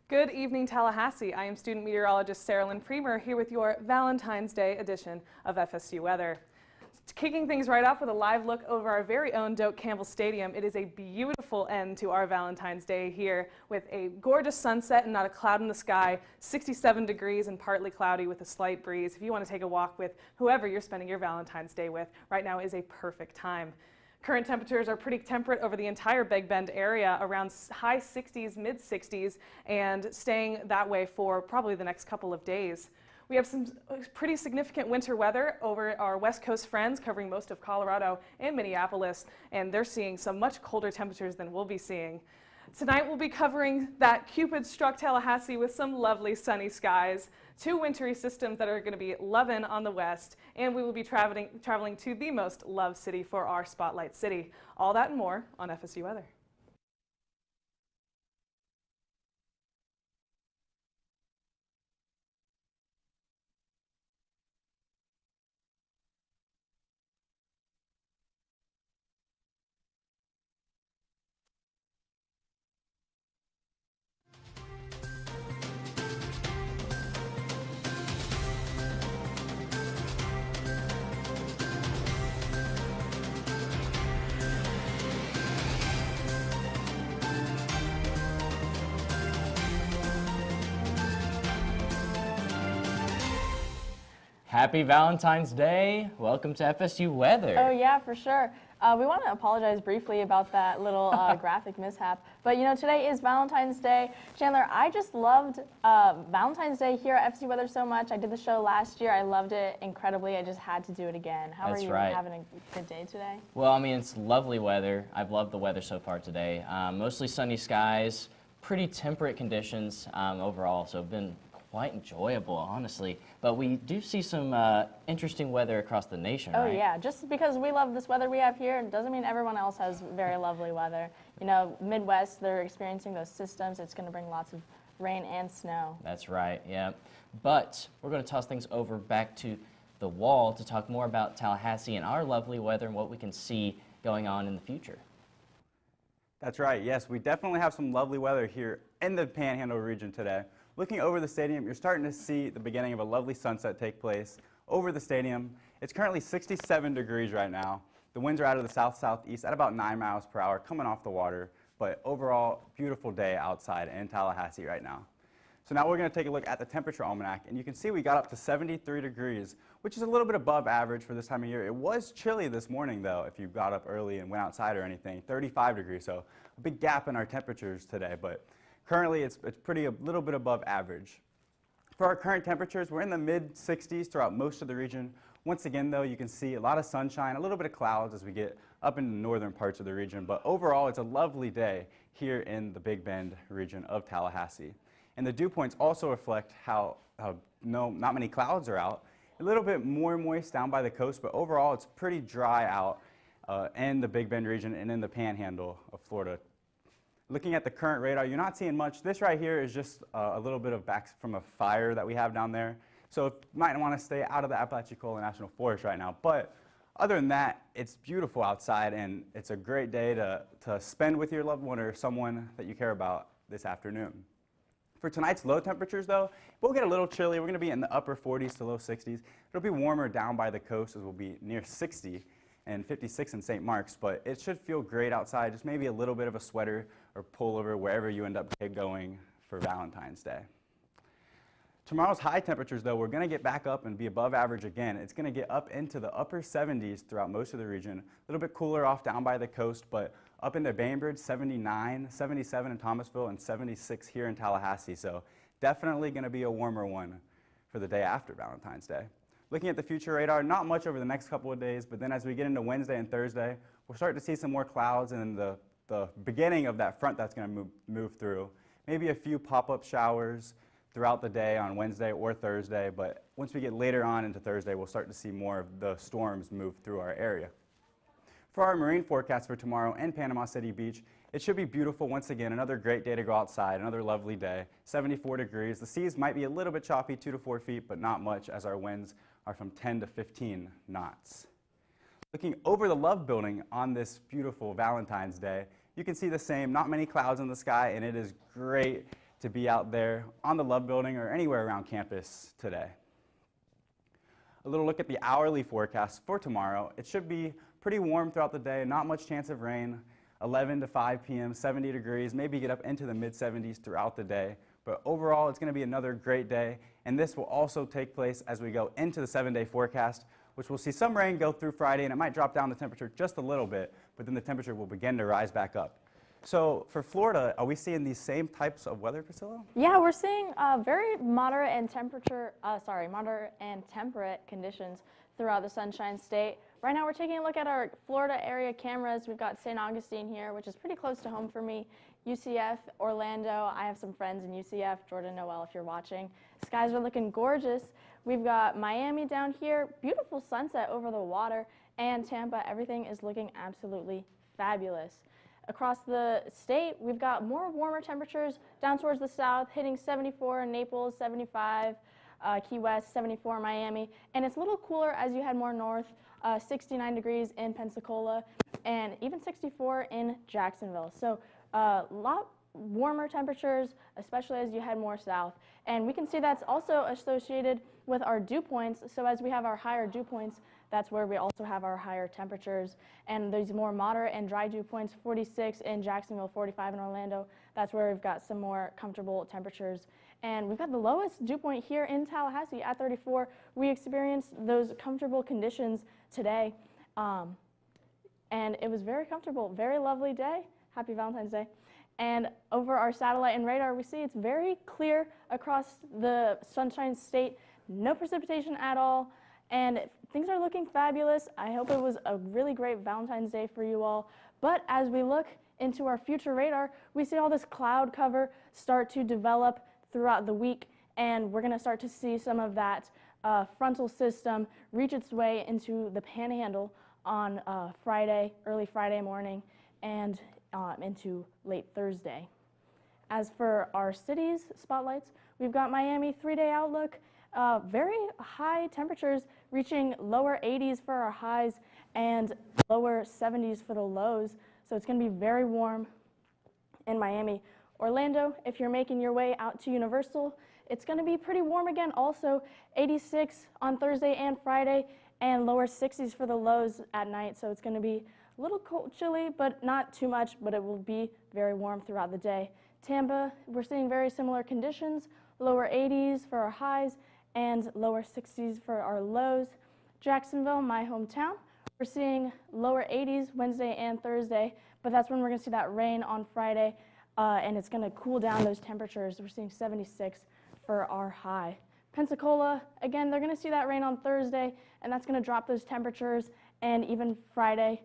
Good evening, Tallahassee. I am student meteorologist Sarah Lynn Premer here with your Valentine's Day edition of FSU Weather. Kicking things right off with a live look over our very own Doak Campbell Stadium. It is a beautiful end to our Valentine's Day here with a gorgeous sunset and not a cloud in the sky, 67 degrees and partly cloudy with a slight breeze. If you want to take a walk with whoever you're spending your Valentine's Day with, right now is a perfect time. Current temperatures are pretty temperate over the entire Big Bend area, around high 60s, mid 60s, and staying that way for probably the next couple of days. We have some pretty significant winter weather over our West Coast friends covering most of Colorado and Minneapolis, and they're seeing some much colder temperatures than we'll be seeing. Tonight we'll be covering that Cupid struck Tallahassee with some lovely sunny skies, two wintry systems that are going to be loving on the west, and we will be traveling to the most loved city for our Spotlight City. All that and more on FSU Weather. Happy Valentine's Day. Welcome to FSU Weather. Oh yeah, for sure. We want to apologize briefly about that little graphic mishap. But you know, today is Valentine's Day. Chandler, I just loved Valentine's Day here at FSU Weather so much. I did the show last year. I loved it incredibly. I just had to do it again. How are you having a good day today? Well, I mean, it's lovely weather. I've loved the weather so far today. Mostly sunny skies, pretty temperate conditions overall, so it's been quite enjoyable, honestly. But we do see some interesting weather across the nation, right? Oh, yeah. Just because we love this weather we have here doesn't mean everyone else has very lovely weather. You know, Midwest, they're experiencing those systems. It's going to bring lots of rain and snow. That's right, yeah. But we're going to toss things over back to the wall to talk more about Tallahassee and our lovely weather and what we can see going on in the future. That's right, yes. We definitely have some lovely weather here in the Panhandle region today. Looking over the stadium, you're starting to see the beginning of a lovely sunset take place over the stadium. It's currently 67 degrees right now. The winds are out of the south-southeast at about 9 miles per hour coming off the water, but overall, beautiful day outside in Tallahassee right now. So now we're going to take a look at the temperature almanac, and you can see we got up to 73 degrees, which is a little bit above average for this time of year. It was chilly this morning, though, if you got up early and went outside or anything, 35 degrees, so a big gap in our temperatures today. But currently, it's a little bit above average. For our current temperatures, we're in the mid-60s throughout most of the region. Once again, though, you can see a lot of sunshine, a little bit of clouds as we get up into the northern parts of the region. But overall, it's a lovely day here in the Big Bend region of Tallahassee. And the dew points also reflect how not many clouds are out. A little bit more moist down by the coast, but overall, it's pretty dry out in the Big Bend region and in the Panhandle of Florida. Looking at the current radar, you're not seeing much. This right here is just a little bit of back from a fire that we have down there. So you might want to stay out of the Apalachicola National Forest right now. But other than that, it's beautiful outside, and it's a great day to spend with your loved one or someone that you care about this afternoon. For tonight's low temperatures, though, we'll get a little chilly. We're going to be in the upper 40s to low 60s. It'll be warmer down by the coast as we'll be near 60 and 56 in St. Mark's, but it should feel great outside. Just maybe a little bit of a sweater or pullover wherever you end up going for Valentine's Day. Tomorrow's high temperatures, though, we're going to get back up and be above average again. It's going to get up into the upper 70s throughout most of the region. A little bit cooler off down by the coast, but up into Bainbridge, 79, 77 in Thomasville, and 76 here in Tallahassee. So definitely going to be a warmer one for the day after Valentine's Day. Looking at the future radar, not much over the next couple of days, but then as we get into Wednesday and Thursday, we'll start to see some more clouds and the beginning of that front that's going to move through. Maybe a few pop-up showers throughout the day on Wednesday or Thursday, but once we get later on into Thursday, we'll start to see more of the storms move through our area. For our marine forecast for tomorrow in Panama City Beach, it should be beautiful once again. Another great day to go outside, another lovely day. 74 degrees. The seas might be a little bit choppy, 2 to 4 feet, but not much as our winds are from 10 to 15 knots. Looking over the Love Building on this beautiful Valentine's Day, you can see the same, not many clouds in the sky, and it is great to be out there on the Love Building or anywhere around campus today. A little look at the hourly forecast for tomorrow. It should be pretty warm throughout the day, not much chance of rain. 11 to 5 p.m., 70 degrees, maybe get up into the mid-70s throughout the day. But overall, it's going to be another great day, and this will also take place as we go into the 7-day forecast, which we'll see some rain go through Friday, and it might drop down the temperature just a little bit, but then the temperature will begin to rise back up. So for Florida, are we seeing these same types of weather, Priscilla? Yeah, we're seeing very moderate and temperate conditions throughout the Sunshine State. Right now, we're taking a look at our Florida area cameras. We've got St. Augustine here, which is pretty close to home for me. UCF, Orlando. I have some friends in UCF. Jordan, Noel, if you're watching. Skies are looking gorgeous. We've got Miami down here. Beautiful sunset over the water. And Tampa, everything is looking absolutely fabulous. Across the state, we've got more warmer temperatures down towards the south, hitting 74 in Naples, 75 Key West, 74 Miami. And it's a little cooler as you head more north, 69 degrees in Pensacola, and even 64 in Jacksonville. So a lot warmer temperatures, especially as you head more south. And we can see that's also associated with our dew points. So as we have our higher dew points, that's where we also have our higher temperatures. And there's more moderate and dry dew points, 46 in Jacksonville, 45 in Orlando. That's where we've got some more comfortable temperatures. And we've got the lowest dew point here in Tallahassee at 34. We experienced those comfortable conditions today. And it was very comfortable, very lovely day. Happy Valentine's Day. And over our satellite and radar, we see it's very clear across the Sunshine State, no precipitation at all, and things are looking fabulous. I hope it was a really great Valentine's Day for you all. But as we look into our future radar, we see all this cloud cover start to develop throughout the week, and we're going to start to see some of that frontal system reach its way into the Panhandle on Friday, early Friday morning, and into late Thursday. As for our cities spotlights, we've got Miami 3-day outlook. Very high temperatures reaching lower 80s for our highs and lower 70s for the lows. So it's going to be very warm in Miami. Orlando, if you're making your way out to Universal, it's going to be pretty warm again. Also 86 on Thursday and Friday and lower 60s for the lows at night. So it's going to be a little cold, chilly, but not too much, but it will be very warm throughout the day. Tampa, we're seeing very similar conditions, lower 80s for our highs and lower 60s for our lows. Jacksonville, my hometown, we're seeing lower 80s Wednesday and Thursday, but that's when we're going to see that rain on Friday, and it's going to cool down those temperatures. We're seeing 76 for our high. Pensacola, again, they're going to see that rain on Thursday, and that's going to drop those temperatures, and even Friday,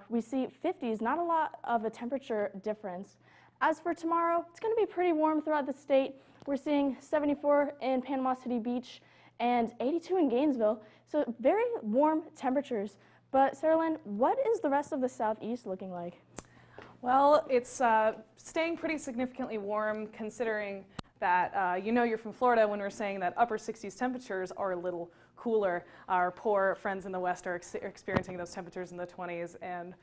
we see 50s, not a lot of a temperature difference. As for tomorrow, it's going to be pretty warm throughout the state. We're seeing 74 in Panama City Beach and 82 in Gainesville, so very warm temperatures. But Sarah Lynn, what is the rest of the southeast looking like? Well, it's staying pretty significantly warm considering that you're from Florida when we're saying that upper 60s temperatures are a little cooler. Our poor friends in the West are experiencing those temperatures in the 20s, and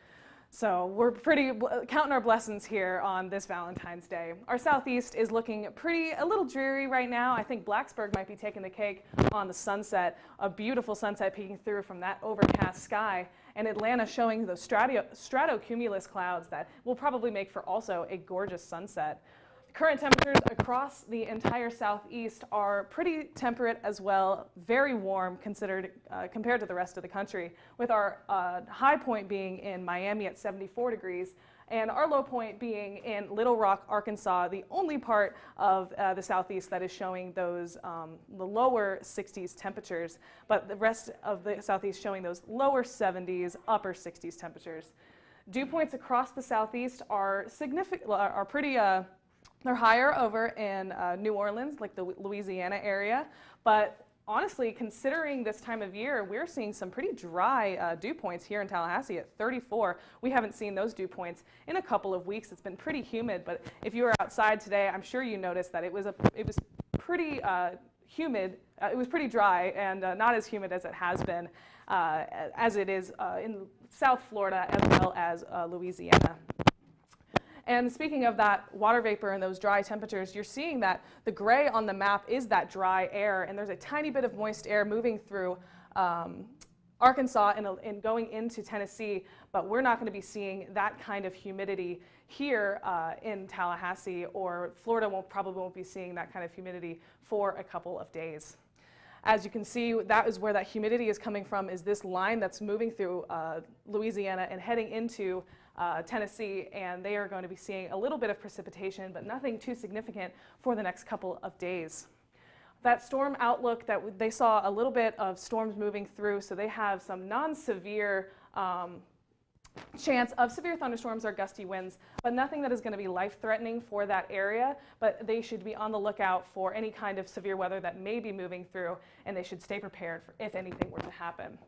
so we're pretty counting our blessings here on this Valentine's Day. Our southeast is looking a little dreary right now. I think Blacksburg might be taking the cake on the sunset, a beautiful sunset peeking through from that overcast sky, and Atlanta showing those stratocumulus clouds that will probably make for also a gorgeous sunset. Current temperatures across the entire southeast are pretty temperate as well, very warm compared to the rest of the country, with our high point being in Miami at 74 degrees and our low point being in Little Rock, Arkansas, the only part of the southeast that is showing those the lower 60s temperatures, but the rest of the southeast showing those lower 70s, upper 60s temperatures. Dew points across the southeast are pretty they're higher over in New Orleans, like the Louisiana area, but honestly, considering this time of year, we're seeing some pretty dry dew points here in Tallahassee at 34. We haven't seen those dew points in a couple of weeks. It's been pretty humid, but if you were outside today, I'm sure you noticed that it was pretty humid. It was pretty dry and not as humid as it has been, as it is in South Florida as well as Louisiana. And speaking of that water vapor and those dry temperatures, you're seeing that the gray on the map is that dry air, and there's a tiny bit of moist air moving through Arkansas and going into Tennessee, but we're not going to be seeing that kind of humidity here in Tallahassee, or Florida probably won't be seeing that kind of humidity for a couple of days. As you can see, that is where that humidity is coming from, is this line that's moving through Louisiana and heading into Tennessee, and they are going to be seeing a little bit of precipitation, but nothing too significant for the next couple of days. That storm outlook, that they saw a little bit of storms moving through, so they have some non-severe chance of severe thunderstorms or gusty winds, but nothing that is going to be life-threatening for that area. But they should be on the lookout for any kind of severe weather that may be moving through, and they should stay prepared for if anything were to happen.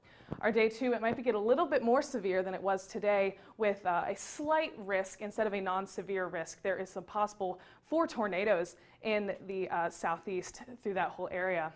Our day 2, it might get a little bit more severe than it was today, with a slight risk instead of a non-severe risk. There is some possible for tornadoes in the southeast through that whole area.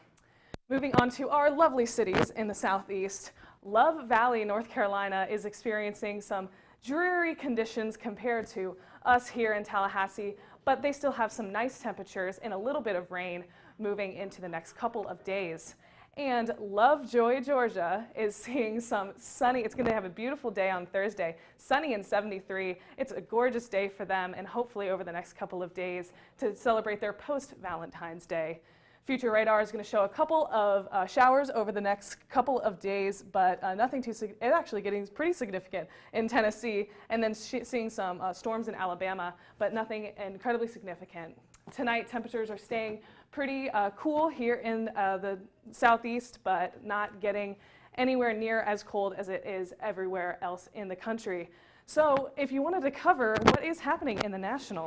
Moving on to our lovely cities in the southeast, Love Valley, North Carolina is experiencing some dreary conditions compared to us here in Tallahassee, but they still have some nice temperatures and a little bit of rain moving into the next couple of days. And Lovejoy, Georgia is seeing some sunny, it's going to have a beautiful day on Thursday, sunny and 73. It's a gorgeous day for them, and hopefully over the next couple of days to celebrate their post-Valentine's Day. Future radar is going to show a couple of showers over the next couple of days, but nothing too, it's actually getting pretty significant in Tennessee, and then seeing some storms in Alabama, but nothing incredibly significant. Tonight, temperatures are staying pretty cool here in the southeast, but not getting anywhere near as cold as it is everywhere else in the country. So if you wanted to cover what is happening in the national.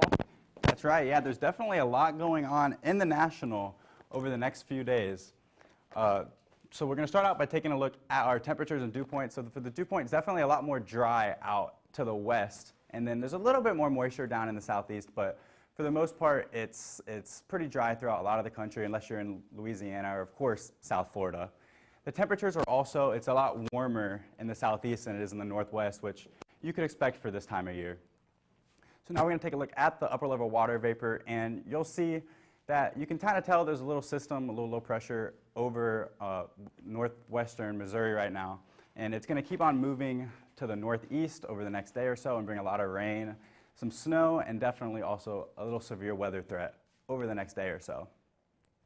That's right, yeah, there's definitely a lot going on in the national over the next few days. So we're going to start out by taking a look at our temperatures and dew points. So for the dew point, it's definitely a lot more dry out to the west, and then there's a little bit more moisture down in the southeast, but for the most part, it's pretty dry throughout a lot of the country, unless you're in Louisiana or, of course, South Florida. The temperatures are also, it's a lot warmer in the southeast than it is in the northwest, which you could expect for this time of year. So now we're going to take a look at the upper level water vapor, and you'll see that you can kind of tell there's a little system, a little low pressure over northwestern Missouri right now. And it's going to keep on moving to the northeast over the next day or so and bring a lot of rain, some snow, and definitely also a little severe weather threat over the next day or so.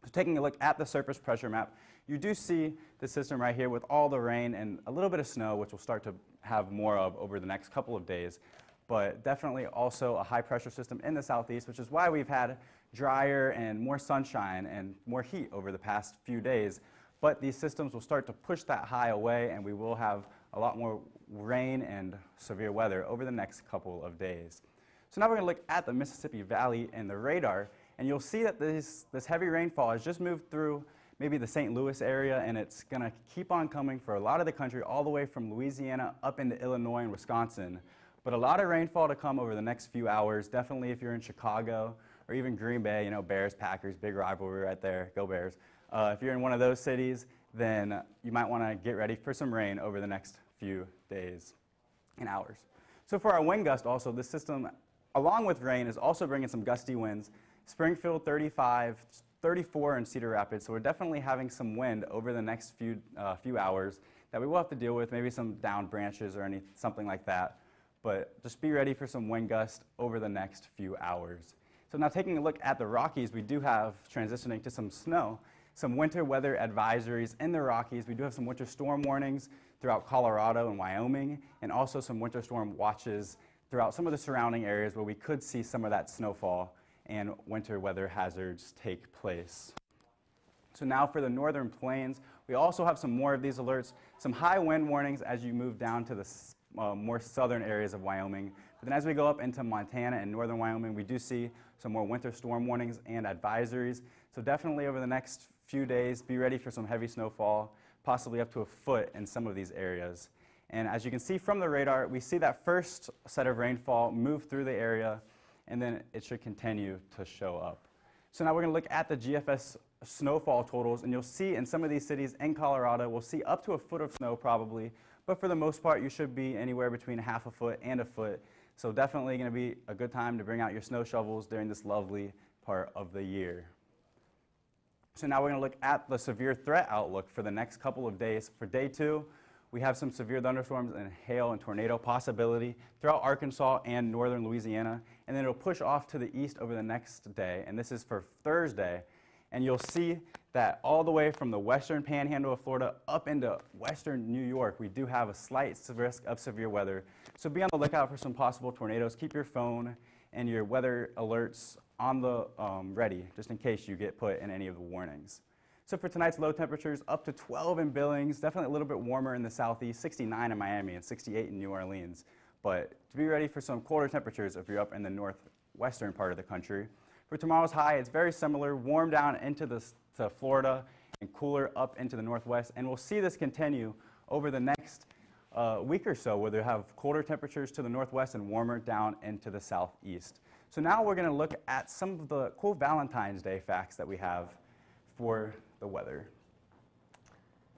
So taking a look at the surface pressure map, you do see the system right here with all the rain and a little bit of snow, which we'll start to have more of over the next couple of days. But definitely also a high pressure system in the southeast, which is why we've had drier and more sunshine and more heat over the past few days. But these systems will start to push that high away, and we will have a lot more rain and severe weather over the next couple of days. So now we're going to look at the Mississippi Valley and the radar, and you'll see that this heavy rainfall has just moved through maybe the St. Louis area, and it's going to keep on coming for a lot of the country, all the way from Louisiana up into Illinois and Wisconsin. But a lot of rainfall to come over the next few hours, definitely if you're in Chicago or even Green Bay, you know, Bears, Packers, big rivalry right there, go Bears. If you're in one of those cities, then you might want to get ready for some rain over the next few days and hours. So for our wind gust also, this system, along with rain, is also bringing some gusty winds. Springfield 35, 34 in Cedar Rapids, so we're definitely having some wind over the next few hours that we will have to deal with, maybe some downed branches or something like that. But just be ready for some wind gust over the next few hours. So now taking a look at the Rockies, we do have, transitioning to some snow, some winter weather advisories in the Rockies. We do have some winter storm warnings throughout Colorado and Wyoming, and also some winter storm watches throughout some of the surrounding areas where we could see some of that snowfall and winter weather hazards take place. So now for the northern plains, we also have some more of these alerts, some high wind warnings as you move down to the more southern areas of Wyoming. But then as we go up into Montana and northern Wyoming, we do see some more winter storm warnings and advisories. So definitely over the next few days, be ready for some heavy snowfall, possibly up to a foot in some of these areas. And as you can see from the radar, we see that first set of rainfall move through the area, and then it should continue to show up. So now we're going to look at the GFS snowfall totals, and you'll see in some of these cities in Colorado, we'll see up to a foot of snow probably, but for the most part, you should be anywhere between half a foot and a foot. So definitely going to be a good time to bring out your snow shovels during this lovely part of the year. So now we're going to look at the severe threat outlook for the next couple of days. For day 2, we have some severe thunderstorms and hail and tornado possibility throughout Arkansas and northern Louisiana, and then it'll push off to the east over the next day, and this is for Thursday. And you'll see that all the way from the western panhandle of Florida up into western New York, we do have a slight risk of severe weather. So be on the lookout for some possible tornadoes. Keep your phone and your weather alerts on the ready, just in case you get put in any of the warnings. So for tonight's low temperatures, up to 12 in Billings, definitely a little bit warmer in the southeast, 69 in Miami and 68 in New Orleans. But to be ready for some colder temperatures if you're up in the northwestern part of the country. For tomorrow's high, it's very similar, warm down into to Florida and cooler up into the northwest. And we'll see this continue over the next week or so, where they have colder temperatures to the northwest and warmer down into the southeast. So now we're going to look at some of the cool Valentine's Day facts that we have for the weather.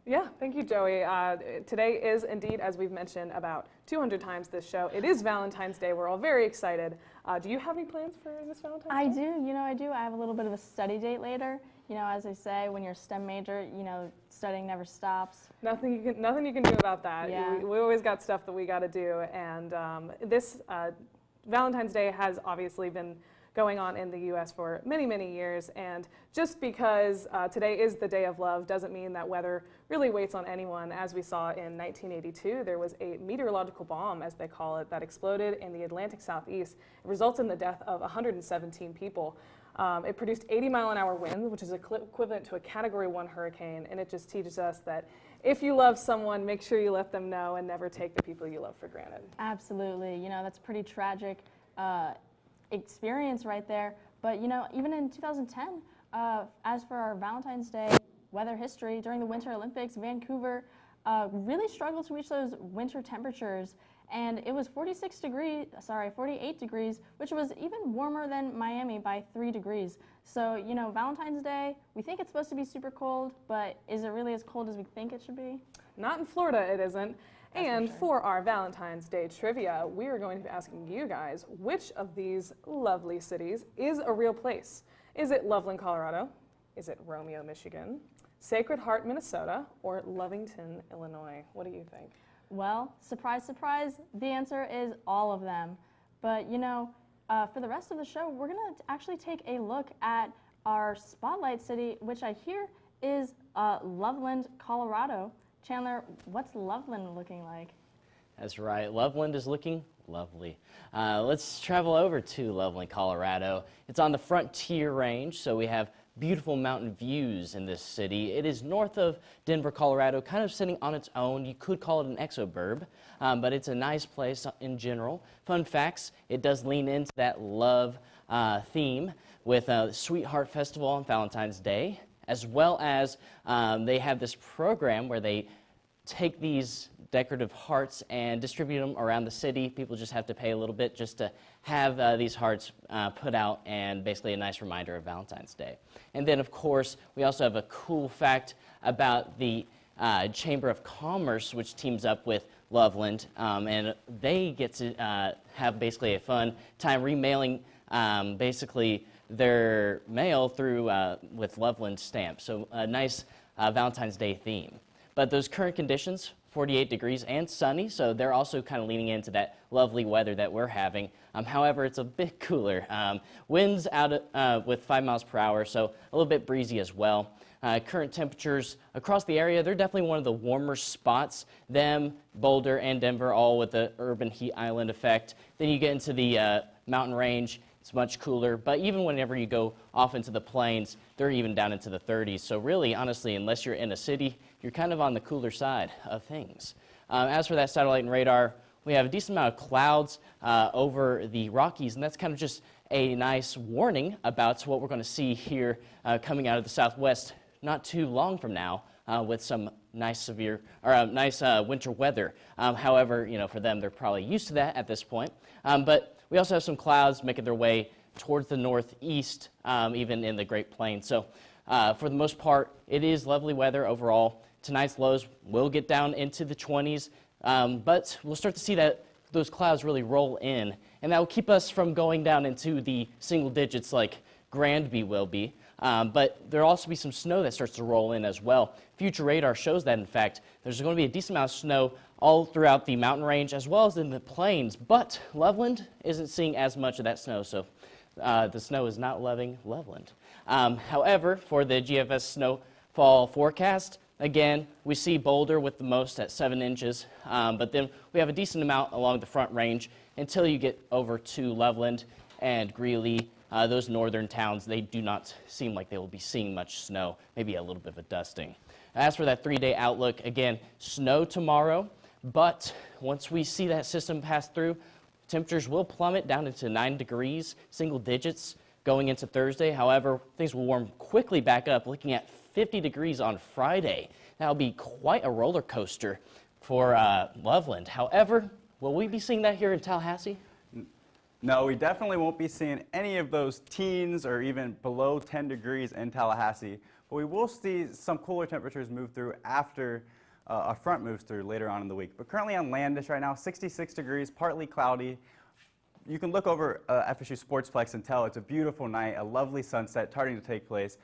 Yeah, thank you, Joey. Today is indeed, as we've mentioned about 200 times this show, it is Valentine's Day. We're all very excited. Do you have any plans for this Valentine's Day? I do, I do. I have a little bit of a study date later. As I say, when you're a STEM major, studying never stops. Nothing you can do about that. Yeah. We always got stuff that we got to do, and this Valentine's Day has obviously been going on in the U.S. for many, many years, and just because today is the day of love doesn't mean that weather really waits on anyone. As we saw in 1982, there was a meteorological bomb, as they call it, that exploded in the Atlantic Southeast. It resulted in the death of 117 people. It produced 80-mile-an-hour winds, which is equivalent to a Category 1 hurricane, and it just teaches us that if you love someone, make sure you let them know and never take the people you love for granted. Absolutely. That's a pretty tragic experience right there. But, even in 2010, as for our Valentine's Day weather history, during the Winter Olympics, Vancouver really struggled to reach those winter temperatures. And it was 48 degrees, which was even warmer than Miami by 3 degrees. So, Valentine's Day, we think it's supposed to be super cold, but is it really as cold as we think it should be? Not in Florida, it isn't. That's And for sure. for our Valentine's Day trivia, we are going to be asking you guys, which of these lovely cities is a real place? Is it Loveland, Colorado? Is it Romeo, Michigan? Sacred Heart, Minnesota? Or Lovington, Illinois? What do you think? Well, surprise, surprise, the answer is all of them. But, for the rest of the show, we're going to actually take a look at our spotlight city, which I hear is Loveland, Colorado. Chandler, what's Loveland looking like? That's right. Loveland is looking lovely. Let's travel over to Loveland, Colorado. It's on the Frontier Range, so we have beautiful mountain views in this city. It is north of Denver, Colorado, kind of sitting on its own. You could call it an exoburb, but it's a nice place in general. Fun facts, it does lean into that love theme with Sweetheart Festival on Valentine's Day, as well as they have this program where they take these decorative hearts and distribute them around the city. People just have to pay a little bit just to have these hearts put out, and basically a nice reminder of Valentine's Day. And then, of course, we also have a cool fact about the Chamber of Commerce, which teams up with Loveland, and they get to have basically a fun time remailing basically their mail through with Loveland stamps. So a nice Valentine's Day theme. But those current conditions, 48 degrees and sunny, so they're also kind of leaning into that lovely weather that we're having. However, it's a bit cooler. Winds out with 5 miles per hour, so a little bit breezy as well. Current temperatures across the area, they're definitely one of the warmer spots. Them, Boulder, and Denver, all with the urban heat island effect. Then you get into the mountain range. It's much cooler, but even whenever you go off into the plains, they're even down into the 30s. So really, honestly, unless you're in a city, you're kind of on the cooler side of things. As for that satellite and radar, we have a decent amount of clouds over the Rockies, and that's kind of just a nice warning about what we're going to see here coming out of the southwest not too long from now with some nice winter weather. However, for them, they're probably used to that at this point. But we also have some clouds making their way towards the northeast, even in the Great Plains. So for the most part, it is lovely weather overall. Tonight's lows will get down into the 20s, but we'll start to see that those clouds really roll in, and that will keep us from going down into the single digits like Granby will be. But there'll also be some snow that starts to roll in as well. Future radar shows that, in fact, there's going to be a decent amount of snow all throughout the mountain range as well as in the plains, but Loveland isn't seeing as much of that snow, so the snow is not loving Loveland. However, for the GFS snowfall forecast, again, we see Boulder with the most at 7 inches, but then we have a decent amount along the front range until you get over to Loveland and Greeley. Those northern towns, they do not seem like they will be seeing much snow, maybe a little bit of a dusting. As for that 3-day outlook, again, snow tomorrow, but once we see that system pass through, temperatures will plummet down into 9 degrees, single digits, going into Thursday. However, things will warm quickly back up, looking at 50 degrees on Friday. That'll be quite a roller coaster for Loveland. However, will we be seeing that here in Tallahassee? No, we definitely won't be seeing any of those teens or even below 10 degrees in Tallahassee, but we will see some cooler temperatures move through after a front moves through later on in the week. But currently on Landish right now, 66 degrees, partly cloudy. You can look over FSU Sportsplex and tell it's a beautiful night, a lovely sunset starting to take place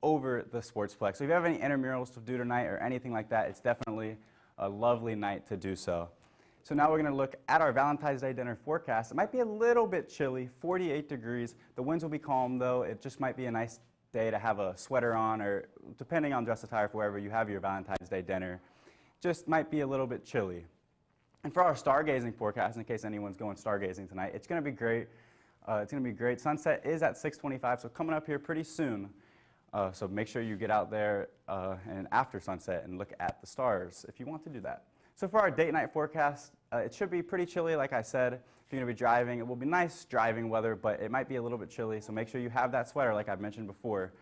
over the Sportsplex. So if you have any intramurals to do tonight or anything like that, it's definitely a lovely night to do so. So now we're going to look at our Valentine's Day dinner forecast. It might be a little bit chilly, 48 degrees. The winds will be calm though. It just might be a nice day to have a sweater on, or depending on dress attire for wherever you have your Valentine's Day dinner. Just might be a little bit chilly. And for our stargazing forecast, in case anyone's going stargazing tonight, it's going to be great. It's going to be great. Sunset is at 6:25, so coming up here pretty soon. So make sure you get out there and after sunset and look at the stars if you want to do that. So for our date night forecast, it should be pretty chilly, like I said. If you're going to be driving, it will be nice driving weather, but it might be a little bit chilly, so make sure you have that sweater like I've mentioned before.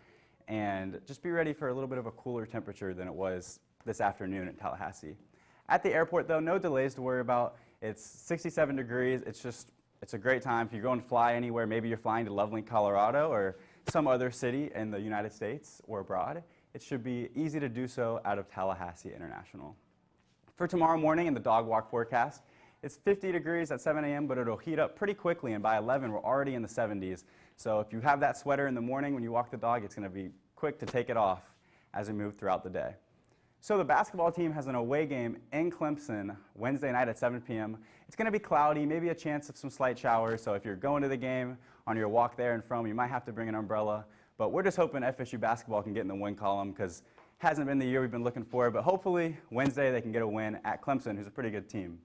And just be ready for a little bit of a cooler temperature than it was this afternoon in Tallahassee. At the airport, though, no delays to worry about. It's 67 degrees. It's a great time. If you're going to fly anywhere, maybe you're flying to Loveland, Colorado, or some other city in the United States or abroad, it should be easy to do so out of Tallahassee International. For tomorrow morning in the dog walk forecast, it's 50 degrees at 7 a.m., but it'll heat up pretty quickly, and by 11, we're already in the 70s. So if you have that sweater in the morning when you walk the dog, it's going to be quick to take it off as we move throughout the day. So the basketball team has an away game in Clemson Wednesday night at 7 p.m. It's going to be cloudy, maybe a chance of some slight showers, so if you're going to the game on your walk there and from, you might have to bring an umbrella. But we're just hoping FSU basketball can get in the win column, because hasn't been the year we've been looking for, but hopefully Wednesday they can get a win at Clemson, who's a pretty good team.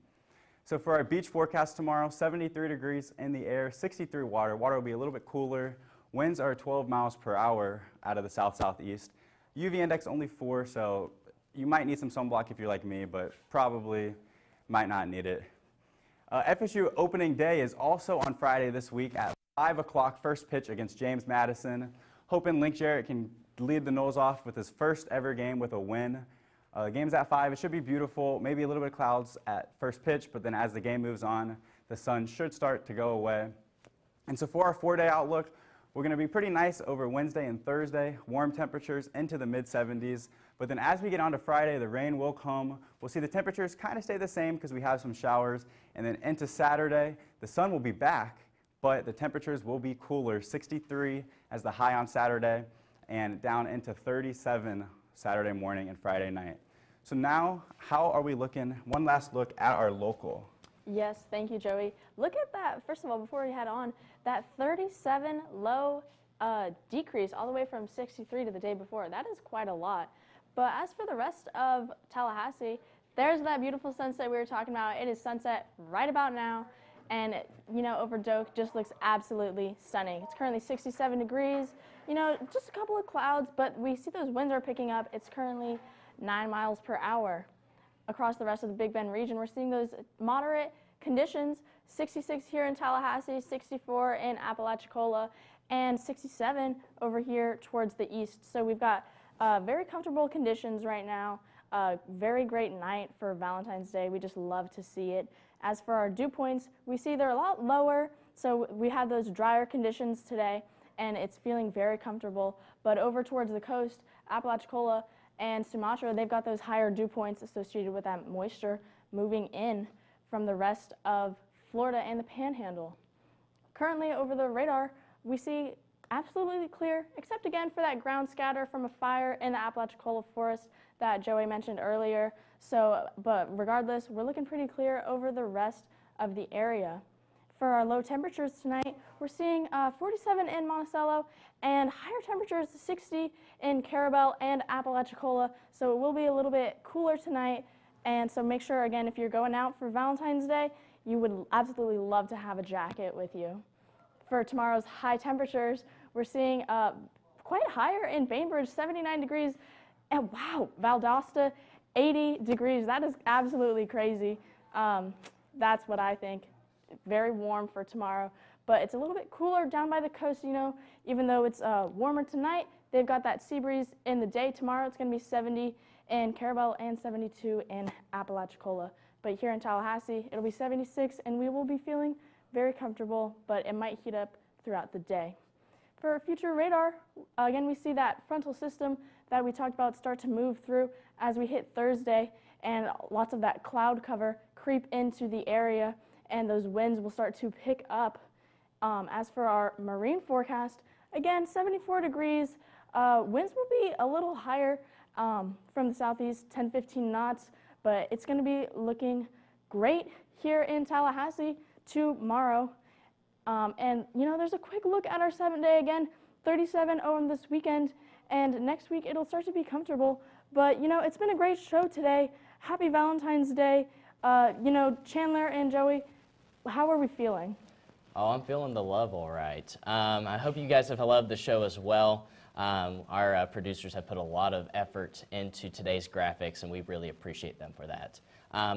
So for our beach forecast tomorrow, 73 degrees in the air, 63 water. Water will be a little bit cooler. Winds are 12 miles per hour out of the south-southeast. UV index only 4, so you might need some sunblock if you're like me, but probably might not need it. FSU opening day is also on Friday this week at 5 o'clock, first pitch against James Madison. Hoping Link Jarrett can lead the Noles off with his first ever game with a win. The game's at 5. It should be beautiful. Maybe a little bit of clouds at first pitch, but then as the game moves on, the sun should start to go away. And so for our 4-day outlook, we're going to be pretty nice over Wednesday and Thursday. Warm temperatures into the mid-70s. But then as we get on to Friday, the rain will come. We'll see the temperatures kind of stay the same because we have some showers. And then into Saturday, the sun will be back, but the temperatures will be cooler. 63 as the high on Saturday, and down into 37 Saturday morning and Friday night. So now, how are we looking? One last look at our local. Yes, thank you, Joey. Look at that, first of all, before we head on, that 37 low decrease all the way from 63 to the day before. That is quite a lot. But as for the rest of Tallahassee, there's that beautiful sunset we were talking about. It is sunset right about now. And, you know, over Doak just looks absolutely stunning. It's currently 67 degrees, you know, just a couple of clouds, but we see those winds are picking up. It's currently 9 miles per hour. Across the rest of the Big Bend region, we're seeing those moderate conditions, 66 here in Tallahassee, 64 in Apalachicola, and 67 over here towards the east. So we've got very comfortable conditions right now. Very great night for Valentine's Day. We just love to see it. As for our dew points, we see they're a lot lower, so we had those drier conditions today, and it's feeling very comfortable. But over towards the coast, Apalachicola and Sumatra, they've got those higher dew points associated with that moisture moving in from the rest of Florida, and the Panhandle. Currently over the radar, we see absolutely clear, except again for that ground scatter from a fire in the Apalachicola forest that Joey mentioned earlier. But regardless, we're looking pretty clear over the rest of the area. For our low temperatures tonight, we're seeing 47 in Monticello and higher temperatures 60 in Carabel and Apalachicola. So it will be a little bit cooler tonight. And so make sure, again, if you're going out for Valentine's Day, you would absolutely love to have a jacket with you. For tomorrow's high temperatures, we're seeing quite higher in Bainbridge, 79 degrees. And wow, Valdosta, 80 degrees. That is absolutely crazy. That's what I think. Very warm for tomorrow, but it's a little bit cooler down by the coast, you know, even though it's warmer tonight. They've got that sea breeze in the day. Tomorrow it's going to be 70 in Carabel and 72 in Apalachicola. But here in Tallahassee, it'll be 76 and we will be feeling very comfortable, but it might heat up throughout the day. For our future radar, again, we see that frontal system that we talked about start to move through as we hit Thursday, and lots of that cloud cover creep into the area, and those winds will start to pick up. As for our marine forecast, again, 74 degrees. Winds will be a little higher from the southeast, 10-15 knots, but it's going to be looking great here in Tallahassee tomorrow. And, you know, there's a quick look at our 7-day again, 37 on this weekend, and next week it'll start to be comfortable. But, you know, it's been a great show today. Happy Valentine's Day. You know, Chandler and Joey, how are we feeling? Oh, I'm feeling the love all right. I hope you guys have loved the show as well. Our producers have put a lot of effort into today's graphics, and we really appreciate them for that.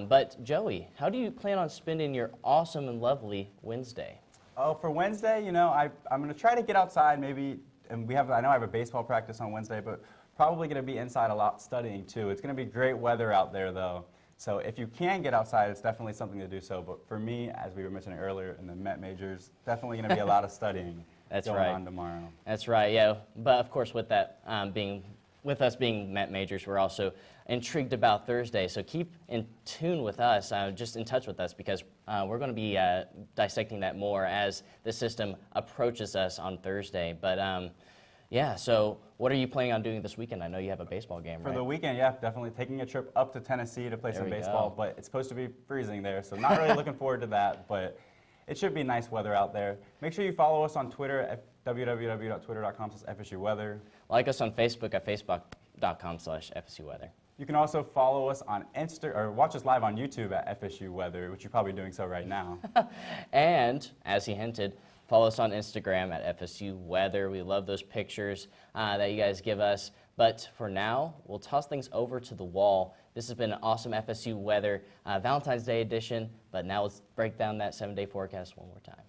But Joey, how do you plan on spending your awesome and lovely Wednesday? Oh, for Wednesday, you know, I'm going to try to get outside maybe, and I know I have a baseball practice on Wednesday, but probably going to be inside a lot studying too. It's going to be great weather out there though. So if you can get outside, it's definitely something to do so. But for me, as we were mentioning earlier in the Met majors, definitely going to be a lot of studying going on tomorrow. That's right, yeah. But of course, with that with us being Met majors, we're also intrigued about Thursday. So keep in tune with us, just in touch with us, because we're going to be dissecting that more as the system approaches us on Thursday. But yeah, so what are you planning on doing this weekend? I know you have a baseball game, right? For the weekend, yeah, definitely taking a trip up to Tennessee to play some baseball, but it's supposed to be freezing there, so not really looking forward to that, but it should be nice weather out there. Make sure you follow us on Twitter at www.twitter.com/FSU Weather. Like us on Facebook at facebook.com/FSU Weather. You can also follow us on or watch us live on YouTube at FSU Weather, which you're probably doing so right now. And, as he hinted, follow us on Instagram at FSU Weather. We love those pictures that you guys give us. But for now, we'll toss things over to the wall. This has been an awesome FSU Weather Valentine's Day edition. But now let's break down that 7-day forecast one more time.